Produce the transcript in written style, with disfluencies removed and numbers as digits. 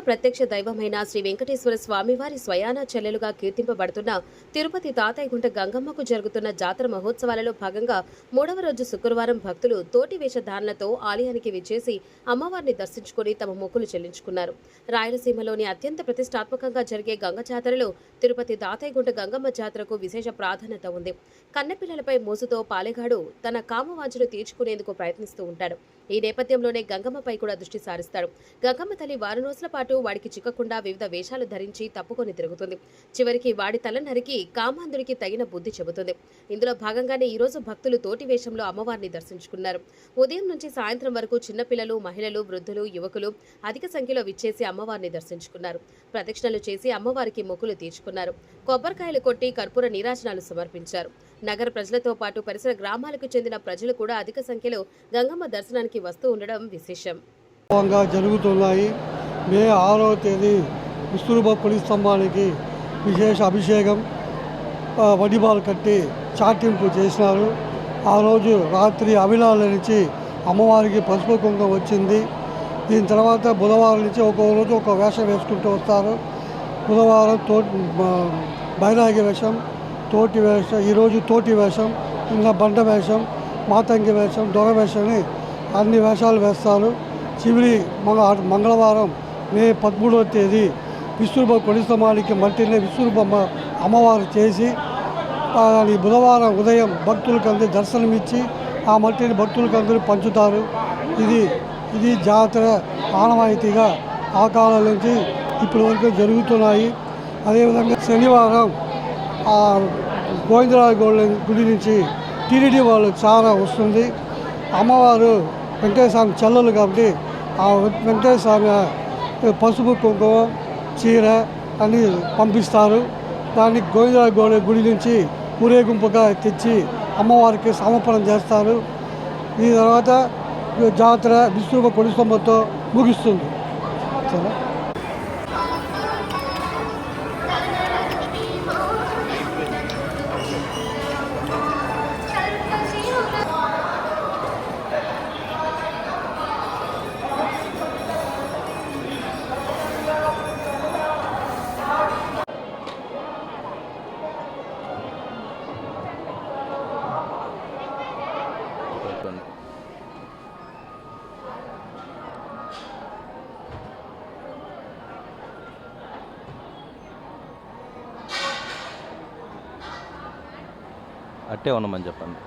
ప్రత్యక్ష దైవమైన శ్రీ వెంకటేశ్వర స్వామివారి స్వయాన చెల్లెలుగా కీర్తింపబడుతున్న తిరుపతి తాతయ్యగుంట గంగమ్మకు జరుగుతున్న జాతర మహోత్సవాలలో భాగంగా 3వ రోజు శుక్రవారం భక్తులు తోటి వేషధారణలతో ఆలయానికి విచ్చేసి అమ్మవారిని దర్శించుకుని తమ మొక్కులు చెల్లించుకున్నారు. రాయలసీమలోని అత్యంత ప్రతిష్టాత్మకంగా జరిగే గంగ జాతరలో తిరుపతి తాతయ్యగుంట గంగమ్మ జాతరకు విశేష ప్రాధాన్యత ఉంది. కన్నెపిల్లలపై మోసుతో పాలెగాడు తన కామవాంఛను తీర్చుకునేందుకు ప్రయత్నిస్తూ ఉంటాడు. ఈ నేపథ్యంలోనే గంగమ్మపై కూడా దృష్టి సారిస్తాడు. గంగమ్మ తల్లి వారం రోజుల పాటు వాడికి చిక్కకుండా వివిధ వేషాలు ధరించి తప్పుకొని తిరుగుతుంది. చివరికి వాడి తల నరికి కామాంధుడికి తగిన బుద్ధి చెబుతుంది. ఇందులో భాగంగానే ఈ రోజు భక్తులు తోటి వేషంలో అమ్మవారిని దర్శించుకున్నారు. ఉదయం నుంచి సాయంత్రం వరకు చిన్నపిల్లలు, మహిళలు, వృద్ధులు, యువకులు అధిక సంఖ్యలో విచ్చేసి అమ్మవారిని దర్శించుకున్నారు. ప్రదక్షిణలు చేసి అమ్మవారికి మొక్కులు తీర్చుకున్నారు. కొబ్బరికాయలు కొట్టి కర్పూర నీరాజనాలు సమర్పించారు. నగర ప్రజలతో పాటు పరిసర గ్రామాలకు చెందిన ప్రజలు కూడా అధిక సంఖ్యలో గంగమ్మ దర్శనానికి వస్తూ ఉండడం విశేషం. జరుగుతున్నాయి. మే 6వ తేదీ విస్తృత పొడి స్తంభానికి విశేష అభిషేకం, వడిబాలు కట్టి చాటింపు చేసినారు. ఆ రోజు రాత్రి అభిలాల నుంచి అమ్మవారికి పసుపు కుంకుమ వచ్చింది. దీని తర్వాత బుధవారం నుంచి ఒక్కో రోజు ఒక వేషం వేసుకుంటూ వస్తారు. బుధవారం బైరాగి వేషం, తోటి వేషం, ఈరోజు తోటి వేషం, నిన్న బండ వేషం, మాతంగి వేషం, దొర వేషం అని అన్ని వేషాలు వేస్తారు. చివరి మంగళవారం మే 13వ తేదీ విశ్వరూప కొడిస్తమానికి మట్టిని విశ్వరూప అమ్మవారు చేసి బుధవారం ఉదయం భక్తులకు అందరూ దర్శనమిచ్చి ఆ మట్టిని భక్తులకు అందరూ పంచుతారు. ఇది జాతర ఆనవాయితీగా ఆ కాలం నుంచి ఇప్పటి వరకు జరుగుతున్నాయి. అదేవిధంగా శనివారం ఆ గోవిందరాజ గుడి నుంచి టీటీడీ వాళ్ళు చాలా వస్తుంది. అమ్మవారు వెంకటేశ్వర స్వామి చెల్లెలు కాబట్టి ఆ వెంకటేశ్వర స్వామి పసుపు కుంకుమ చీర అని పంపిస్తారు. దాన్ని గోవిందరాజ గుడి నుంచి ఊరేగింపుగా తెచ్చి అమ్మవారికి సమర్పణ చేస్తారు. ఈ తర్వాత జాతర విశ్వరూప కొడిస్తంభంతో ముగిస్తుంది. అట్టే ఉన్నామని చెప్పండి.